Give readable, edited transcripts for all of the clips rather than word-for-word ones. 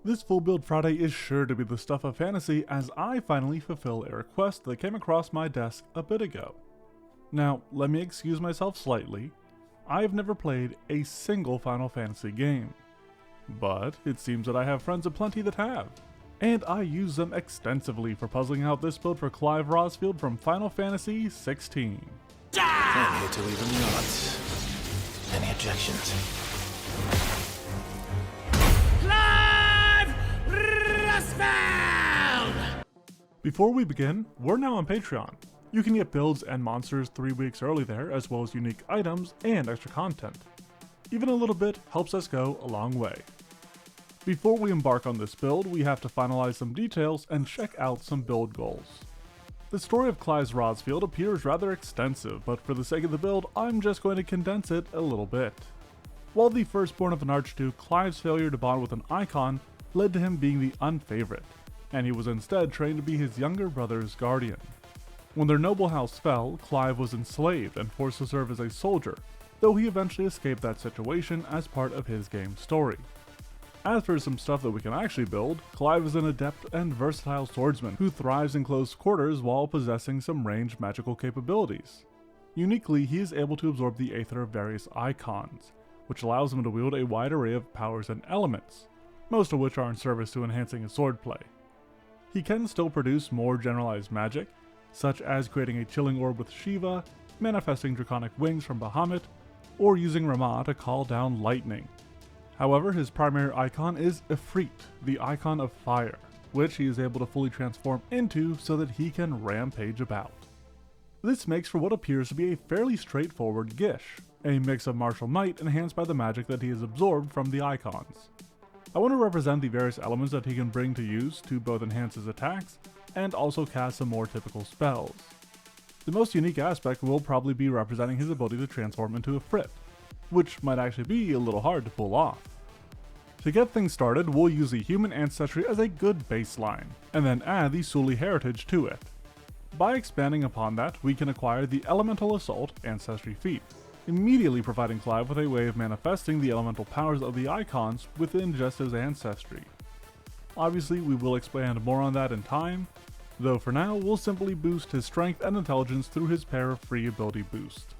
This full build Friday is sure to be the stuff of fantasy as I finally fulfill a request that came across my desk a bit ago. Now, let me excuse myself slightly. I've never played a single Final Fantasy game. But it seems that I have friends aplenty that have, and I use them extensively for puzzling out this build for Clive Rosfield from Final Fantasy 16. I'm here to even the odds. Any objections? Clive Rosfield! Before we begin, we're now on Patreon. You can get builds and monsters 3 weeks early there, as well as unique items and extra content. Even a little bit helps us go a long way. Before we embark on this build, we have to finalize some details and check out some build goals. The story of Clive Rosfield appears rather extensive, but for the sake of the build, I'm just going to condense it a little bit. While the firstborn of an Archduke, Clive's failure to bond with an icon led to him being the unfavorite, and he was instead trained to be his younger brother's guardian. When their noble house fell, Clive was enslaved and forced to serve as a soldier, though he eventually escaped that situation as part of his game's story. As for some stuff that we can actually build, Clive is an adept and versatile swordsman who thrives in close quarters while possessing some ranged magical capabilities. Uniquely, he is able to absorb the aether of various icons, which allows him to wield a wide array of powers and elements, most of which are in service to enhancing his swordplay. He can still produce more generalized magic, such as creating a chilling orb with Shiva, manifesting draconic wings from Bahamut, or using Rama to call down lightning. However, his primary icon is Ifrit, the icon of fire, which he is able to fully transform into so that he can rampage about. This makes for what appears to be a fairly straightforward Gish, a mix of martial might enhanced by the magic that he has absorbed from the icons. I want to represent the various elements that he can bring to use to both enhance his attacks and also cast some more typical spells. The most unique aspect will probably be representing his ability to transform into Ifrit, which might actually be a little hard to pull off. To get things started, we'll use the human ancestry as a good baseline, and then add the Suli heritage to it. By expanding upon that, we can acquire the Elemental Assault ancestry feat, immediately providing Clive with a way of manifesting the elemental powers of the icons within just his ancestry. Obviously, we will expand more on that in time, though for now, we'll simply boost his strength and intelligence through his pair of free ability boost.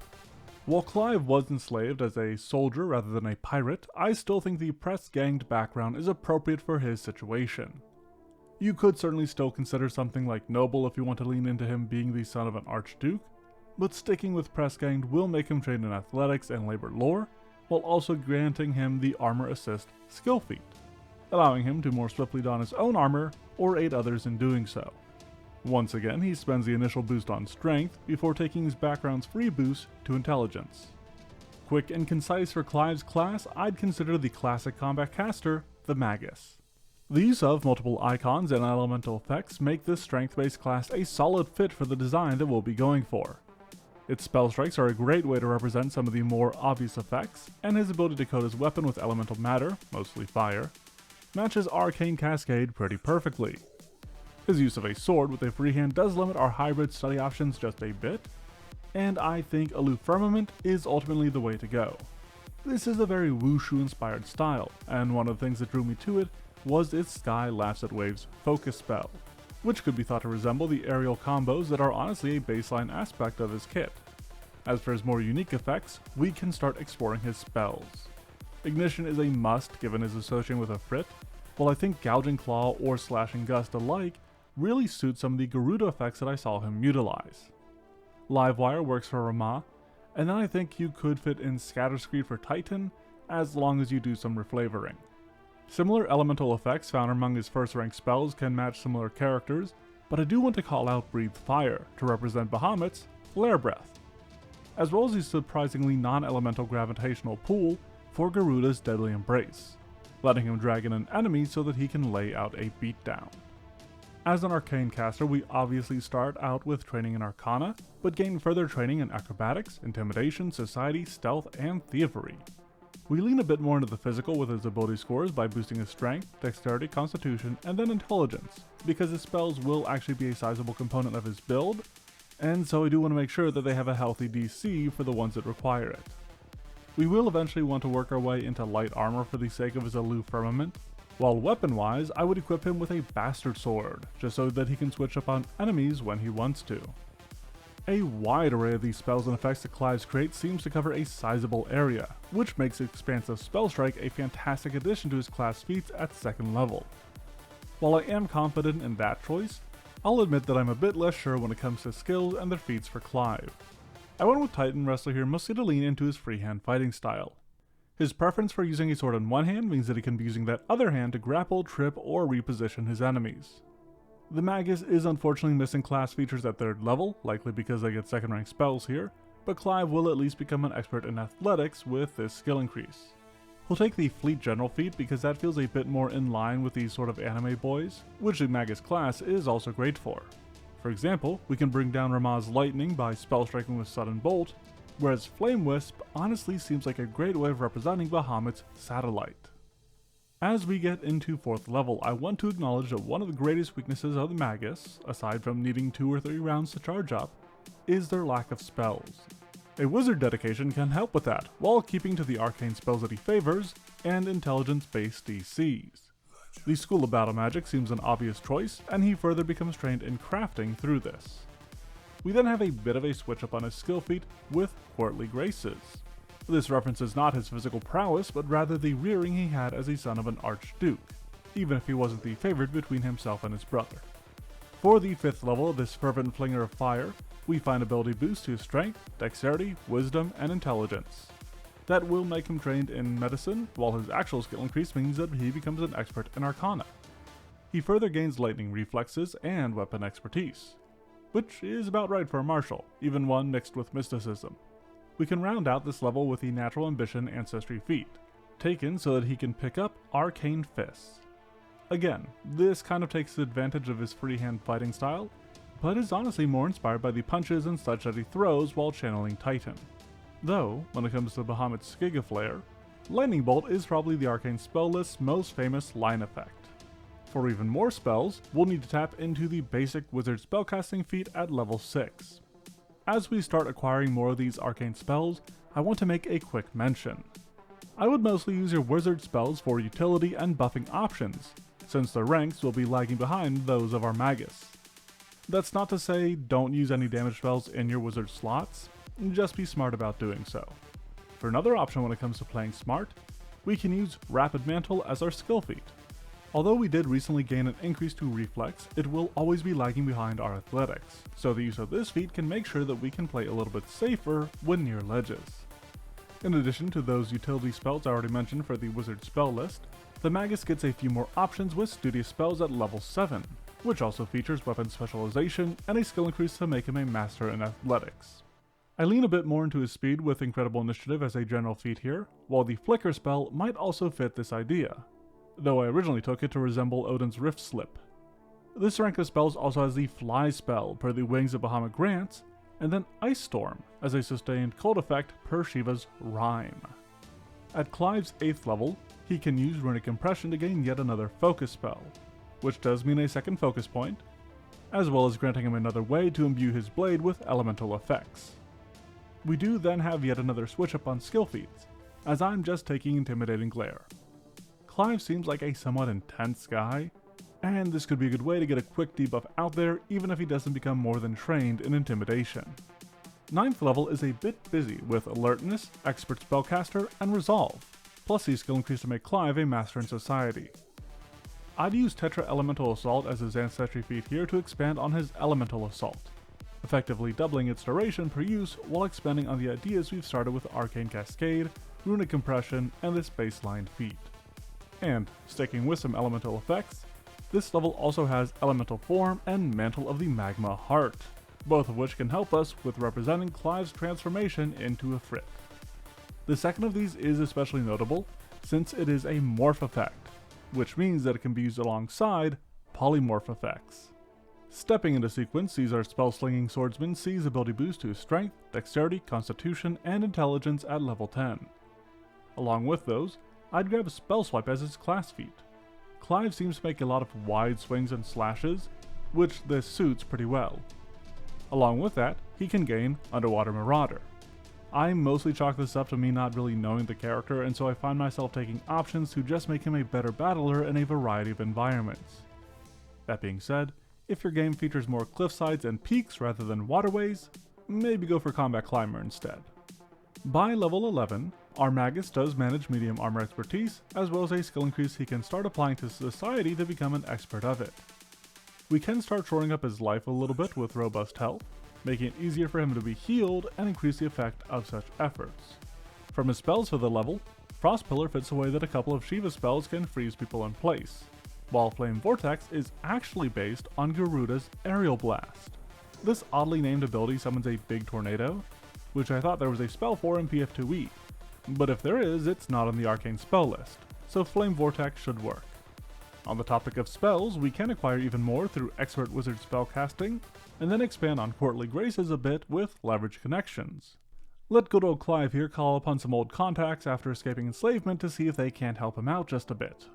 While Clive was enslaved as a soldier rather than a pirate, I still think the press-ganged background is appropriate for his situation. You could certainly still consider something like noble if you want to lean into him being the son of an archduke, but sticking with press-ganged will make him trained in athletics and labor lore, while also granting him the armor assist skill feat, allowing him to more swiftly don his own armor or aid others in doing so. Once again, he spends the initial boost on strength before taking his background's free boost to intelligence. Quick and concise for Clive's class, I'd consider the classic combat caster, the Magus. The use of multiple icons and elemental effects make this strength-based class a solid fit for the design that we'll be going for. Its spell strikes are a great way to represent some of the more obvious effects, and his ability to coat his weapon with elemental matter, mostly fire, matches Arcane Cascade pretty perfectly. His use of a sword with a free hand does limit our hybrid study options just a bit, and I think Aloof Firmament is ultimately the way to go. This is a very Wushu inspired style, and one of the things that drew me to it was its Sky Laughs at Waves focus spell, which could be thought to resemble the aerial combos that are honestly a baseline aspect of his kit. As for his more unique effects, we can start exploring his spells. Ignition is a must given his association with Ifrit, while I think Gouging Claw or Slashing Gust alike really suits some of the Garuda effects that I saw him utilize. Livewire works for Rama, and then I think you could fit in Scatter Screed for Titan, as long as you do some reflavoring. Similar elemental effects found among his first rank spells can match similar characters, but I do want to call out Breathe Fire to represent Bahamut's Flare Breath, as well as the surprisingly non-elemental gravitational pull for Garuda's Deadly Embrace, letting him drag in an enemy so that he can lay out a beatdown. As an arcane caster, we obviously start out with training in Arcana, but gain further training in Acrobatics, Intimidation, Society, Stealth, and Thievery. We lean a bit more into the physical with his ability scores by boosting his Strength, Dexterity, Constitution, and then Intelligence, because his spells will actually be a sizable component of his build, and so I do want to make sure that they have a healthy DC for the ones that require it. We will eventually want to work our way into light armor for the sake of his Aloof Firmament, While weapon-wise, I would equip him with a Bastard Sword, just so that he can switch up on enemies when he wants to. A wide array of these spells and effects that Clive's creates seems to cover a sizable area, which makes Expansive Spell Strike a fantastic addition to his class feats at 2nd level. While I am confident in that choice, I'll admit that I'm a bit less sure when it comes to skills and their feats for Clive. I went with Titan Wrestler here mostly to lean into his freehand fighting style. His preference for using a sword in one hand means that he can be using that other hand to grapple, trip, or reposition his enemies. The Magus is unfortunately missing class features at 3rd level, likely because they get 2nd rank spells here, but Clive will at least become an expert in athletics with this skill increase. He'll take the Fleet General feat because that feels a bit more in line with these sort of anime boys, which the Magus class is also great for. For example, we can bring down Ramah's lightning by spell striking with Sudden Bolt, whereas Flame Wisp honestly seems like a great way of representing Bahamut's satellite. As we get into 4th level, I want to acknowledge that one of the greatest weaknesses of the Magus, aside from needing 2 or 3 rounds to charge up, is their lack of spells. A wizard dedication can help with that, while keeping to the arcane spells that he favors, and intelligence-based DCs. The School of Battle Magic seems an obvious choice, and he further becomes trained in crafting through this. We then have a bit of a switch up on his skill feat with Courtly Graces. This references not his physical prowess, but rather the rearing he had as a son of an Archduke, even if he wasn't the favorite between himself and his brother. For the 5th level of this fervent flinger of fire, we find ability boost to his strength, dexterity, wisdom, and intelligence. That will make him trained in medicine, while his actual skill increase means that he becomes an expert in arcana. He further gains lightning reflexes and weapon expertise, which is about right for a martial, even one mixed with mysticism. We can round out this level with the Natural Ambition Ancestry feat, taken so that he can pick up Arcane Fists. Again, this kind of takes advantage of his freehand fighting style, but is honestly more inspired by the punches and such that he throws while channeling Titan. Though, when it comes to Bahamut's Gigaflare, Lightning Bolt is probably the arcane spell list's most famous line effect. For even more spells, we'll need to tap into the basic wizard spellcasting feat at level 6. As we start acquiring more of these arcane spells, I want to make a quick mention. I would mostly use your wizard spells for utility and buffing options, since their ranks will be lagging behind those of our Magus. That's not to say don't use any damage spells in your wizard slots, just be smart about doing so. For another option when it comes to playing smart, we can use Rapid Mantle as our skill feat. Although we did recently gain an increase to reflex, it will always be lagging behind our athletics, so the use of this feat can make sure that we can play a little bit safer when near ledges. In addition to those utility spells I already mentioned for the wizard spell list, the Magus gets a few more options with Studious Spells at level 7, which also features weapon specialization and a skill increase to make him a master in athletics. I lean a bit more into his speed with Incredible Initiative as a general feat here, while the Flicker spell might also fit this idea, though I originally took it to resemble Odin's Rift Slip. This rank of spells also has the Fly spell per the Wings of Bahamut grants, and then Ice Storm as a sustained cold effect per Shiva's Rhyme. At Clive's 8th level, he can use Runic Impression to gain yet another focus spell, which does mean a second focus point, as well as granting him another way to imbue his blade with elemental effects. We do then have yet another switch up on skill feats, as I'm just taking Intimidating Glare. Clive seems like a somewhat intense guy, and this could be a good way to get a quick debuff out there even if he doesn't become more than trained in Intimidation. 9th level is a bit busy with Alertness, Expert Spellcaster, and Resolve, plus the skill increase to make Clive a master in society. I'd use Tetra Elemental Assault as his ancestry feat here to expand on his Elemental Assault, effectively doubling its duration per use while expanding on the ideas we've started with Arcane Cascade, Runic Compression, and this baseline feat. And, sticking with some elemental effects, this level also has Elemental Form and Mantle of the Magma Heart, both of which can help us with representing Clive's transformation into a Frit. The second of these is especially notable, since it is a Morph effect, which means that it can be used alongside Polymorph effects. Stepping into sequence sees our spell-slinging swordsman sees ability boost to his strength, dexterity, constitution, and intelligence at level 10. Along with those, I'd grab Spell Swipe as his class feat. Clive seems to make a lot of wide swings and slashes, which this suits pretty well. Along with that, he can gain Underwater Marauder. I mostly chalk this up to me not really knowing the character, and so I find myself taking options to just make him a better battler in a variety of environments. That being said, if your game features more cliffsides and peaks rather than waterways, maybe go for Combat Climber instead. By level 11, our Magus does manage medium armor expertise, as well as a skill increase he can start applying to society to become an expert of it. We can start shoring up his life a little bit with robust health, making it easier for him to be healed and increase the effect of such efforts. From his spells for the level, Frost Pillar fits a way that a couple of Shiva spells can freeze people in place, while Flame Vortex is actually based on Garuda's Aerial Blast. This oddly named ability summons a big tornado, which I thought there was a spell for in PF2E, but if there is, it's not on the arcane spell list, so Flame Vortex should work. On the topic of spells, we can acquire even more through Expert Wizard spellcasting, and then expand on Courtly Graces a bit with Leverage Connections. Let good old Clive here call upon some old contacts after escaping enslavement to see if they can't help him out just a bit.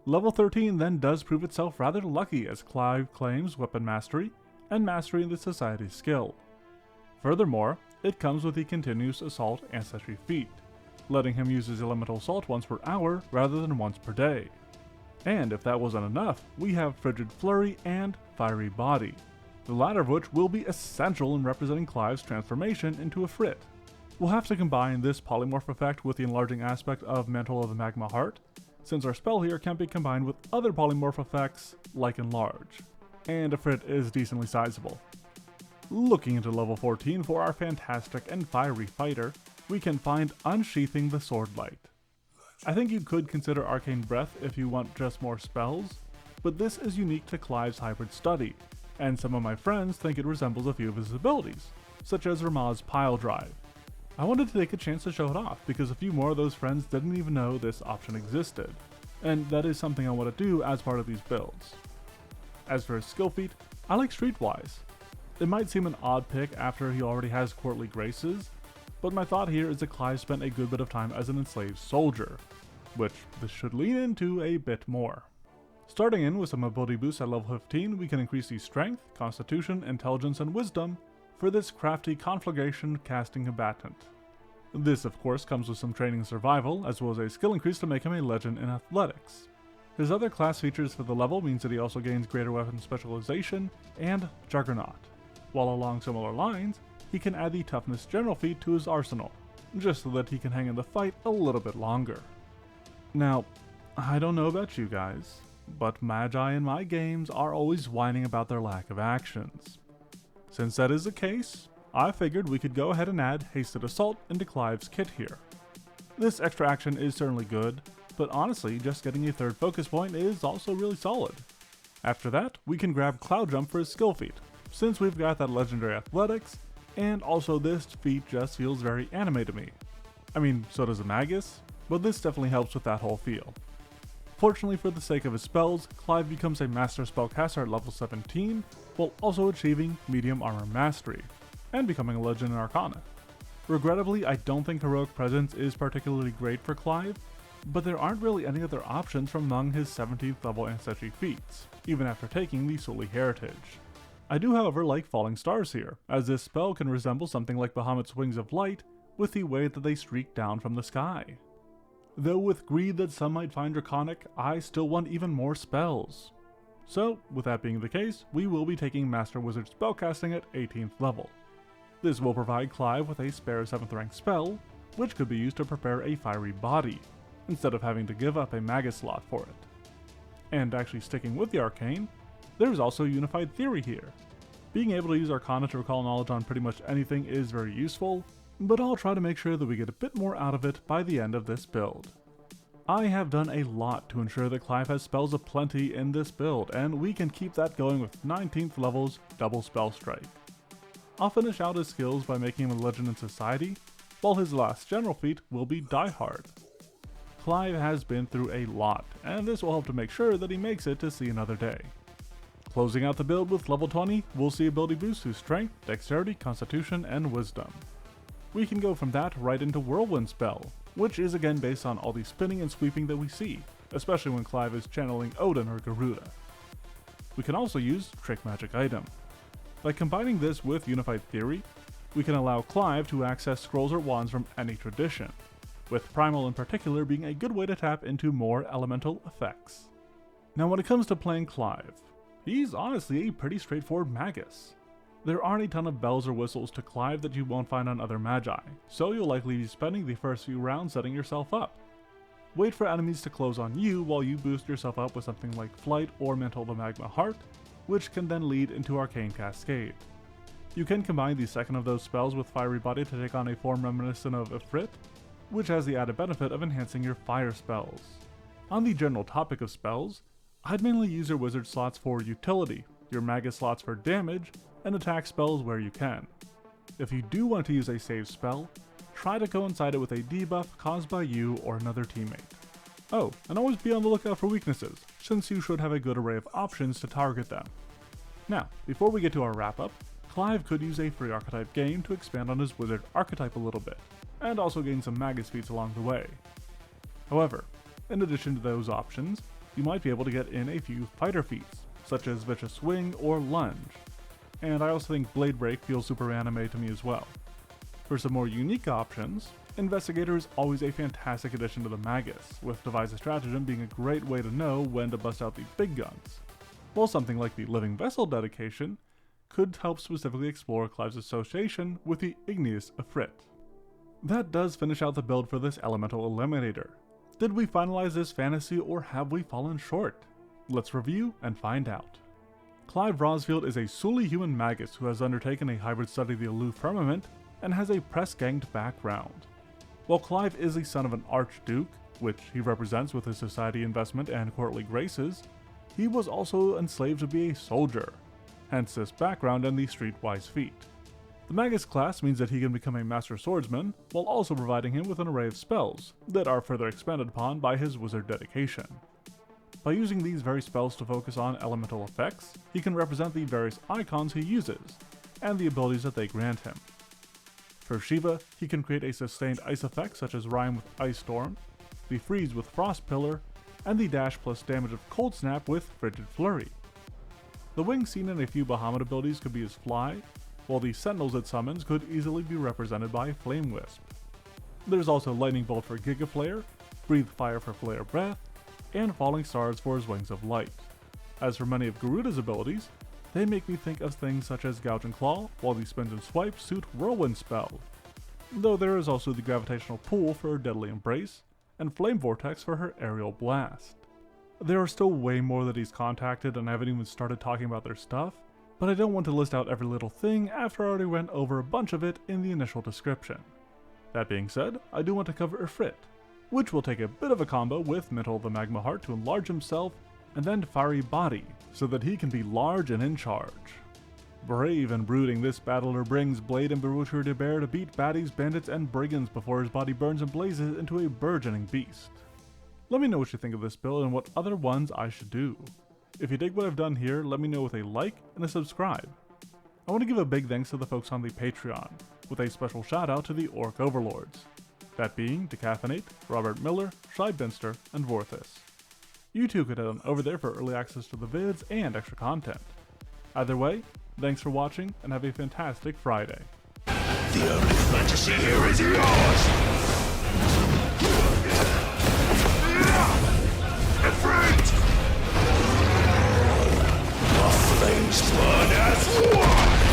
Level 13 then does prove itself rather lucky as Clive claims Weapon Mastery and Mastery in the Society skill. Furthermore, it comes with the Continuous Assault Ancestry feat, letting him use his Elemental Assault once per hour rather than once per day. And if that wasn't enough, we have Frigid Flurry and Fiery Body, the latter of which will be essential in representing Clive's transformation into a Frit. We'll have to combine this polymorph effect with the enlarging aspect of Mantle of the Magma Heart, since our spell here can be combined with other polymorph effects like Enlarge, and a Frit is decently sizable. Looking into level 14 for our fantastic and fiery fighter, we can find Unsheathing the Swordlight. I think you could consider Arcane Breath if you want just more spells, but this is unique to Clive's hybrid study, and some of my friends think it resembles a few of his abilities, such as Ramaz's Pile Drive. I wanted to take a chance to show it off because a few more of those friends didn't even know this option existed, and that is something I want to do as part of these builds. As for his skill feat, I like Streetwise. It might seem an odd pick after he already has Courtly Graces, but my thought here is that Clive spent a good bit of time as an enslaved soldier, which this should lean into a bit more. Starting in with some ability boosts at level 15, we can increase the Strength, Constitution, Intelligence, and Wisdom for this crafty conflagration casting combatant. This of course comes with some training in survival, as well as a skill increase to make him a legend in athletics. His other class features for the level means that he also gains greater weapon specialization and Juggernaut, while along similar lines, he can add the Toughness General feat to his arsenal, just so that he can hang in the fight a little bit longer. Now, I don't know about you guys, but Magi in my games are always whining about their lack of actions. Since that is the case, I figured we could go ahead and add Hasted Assault into Clive's kit here. This extra action is certainly good, but honestly, just getting a third focus point is also really solid. After that, we can grab Cloud Jump for his skill feat, since we've got that legendary athletics, and also this feat just feels very anime to me. I mean, so does a Magus, but this definitely helps with that whole feel. Fortunately for the sake of his spells, Clive becomes a Master Spellcaster at level 17, while also achieving Medium Armor Mastery, and becoming a Legend in Arcana. Regrettably, I don't think Heroic Presence is particularly great for Clive, but there aren't really any other options from among his 17th level Ancestry feats, even after taking the Sully Heritage. I do however like Falling Stars here, as this spell can resemble something like Bahamut's Wings of Light with the way that they streak down from the sky. Though with greed that some might find draconic, I still want even more spells. So, with that being the case, we will be taking Master Wizard Spellcasting at 18th level. This will provide Clive with a spare 7th rank spell, which could be used to prepare a Fiery Body, instead of having to give up a Magus slot for it. And actually sticking with the arcane, there's also Unified Theory here. Being able to use Arcana to recall knowledge on pretty much anything is very useful, but I'll try to make sure that we get a bit more out of it by the end of this build. I have done a lot to ensure that Clive has spells aplenty in this build, and we can keep that going with 19th levels Double Spell Strike. I'll finish out his skills by making him a Legend in Society, while his last general feat will be Die Hard. Clive has been through a lot, and this will help to make sure that he makes it to see another day. Closing out the build with level 20, we'll see ability boosts to Strength, Dexterity, Constitution, and Wisdom. We can go from that right into Whirlwind Spell, which is again based on all the spinning and sweeping that we see, especially when Clive is channeling Odin or Garuda. We can also use Trick Magic Item. By combining this with Unified Theory, we can allow Clive to access scrolls or wands from any tradition, with Primal in particular being a good way to tap into more elemental effects. Now when it comes to playing Clive, he's honestly a pretty straightforward Magus. There aren't a ton of bells or whistles to Clive that you won't find on other magi, so you'll likely be spending the first few rounds setting yourself up. Wait for enemies to close on you while you boost yourself up with something like Flight or Mantle of the Magma Heart, which can then lead into Arcane Cascade. You can combine the second of those spells with Fiery Body to take on a form reminiscent of Ifrit, which has the added benefit of enhancing your fire spells. On the general topic of spells, I'd mainly use your wizard slots for utility, your Magus slots for damage, and attack spells where you can. If you do want to use a save spell, try to coincide it with a debuff caused by you or another teammate. Oh, and always be on the lookout for weaknesses, since you should have a good array of options to target them. Now, before we get to our wrap up, Clive could use a free Archetype game to expand on his wizard archetype a little bit, and also gain some Magus feats along the way. However, in addition to those options, you might be able to get in a few fighter feats, such as Vicious Swing or Lunge, and I also think Blade Break feels super anime to me as well. For some more unique options, Investigator is always a fantastic addition to the Magus, with Devise a Stratagem being a great way to know when to bust out the big guns, while something like the Living Vessel dedication could help specifically explore Clive's association with the Igneous Ifrit. That does finish out the build for this Elemental Eliminator. Did we finalize this fantasy or have we fallen short? Let's review and find out. Clive Rosfield is a solely human Magus who has undertaken a hybrid study of the aloof firmament and has a press-ganged background. While Clive is the son of an Archduke, which he represents with his society investment and courtly graces, he was also enslaved to be a soldier, hence this background and the streetwise feat. The Magus class means that he can become a master swordsman, while also providing him with an array of spells that are further expanded upon by his wizard dedication. By using these very spells to focus on elemental effects, he can represent the various icons he uses, and the abilities that they grant him. For Shiva, he can create a sustained ice effect such as Rhyme with Ice Storm, the Freeze with Frost Pillar, and the dash plus damage of Cold Snap with Frigid Flurry. The wings seen in a few Bahamut abilities could be his Fly, while the Sentinels it summons could easily be represented by Flame Wisp. There's also Lightning Bolt for Giga Flare, Breathe Fire for Flare Breath, and Falling Stars for his Wings of Light. As for many of Garuda's abilities, they make me think of things such as Gouge and Claw, while the Spins and Swipe suit Whirlwind spell, though there is also the Gravitational Pull for her Deadly Embrace, and Flame Vortex for her Aerial Blast. There are still way more that he's contacted and I haven't even started talking about their stuff, but I don't want to list out every little thing after I already went over a bunch of it in the initial description. That being said, I do want to cover Ifrit, which will take a bit of a combo with Mantle of the Magma Heart to enlarge himself, and then Fiery Body, so that he can be large and in charge. Brave and brooding, this battler brings Blade and Barucher de Bear to beat baddies, bandits, and brigands before his body burns and blazes into a burgeoning beast. Let me know what you think of this build and what other ones I should do. If you dig what I've done here, let me know with a like and a subscribe. I want to give a big thanks to the folks on the Patreon, with a special shout out to the Orc Overlords, that being Decaffeinate, Robert Miller, Scheibenster, and Vorthus. You too could head on over there for early access to the vids and extra content. Either way, thanks for watching and have a fantastic Friday. The only fantasy here is yours! Afraid! The flames burn as one!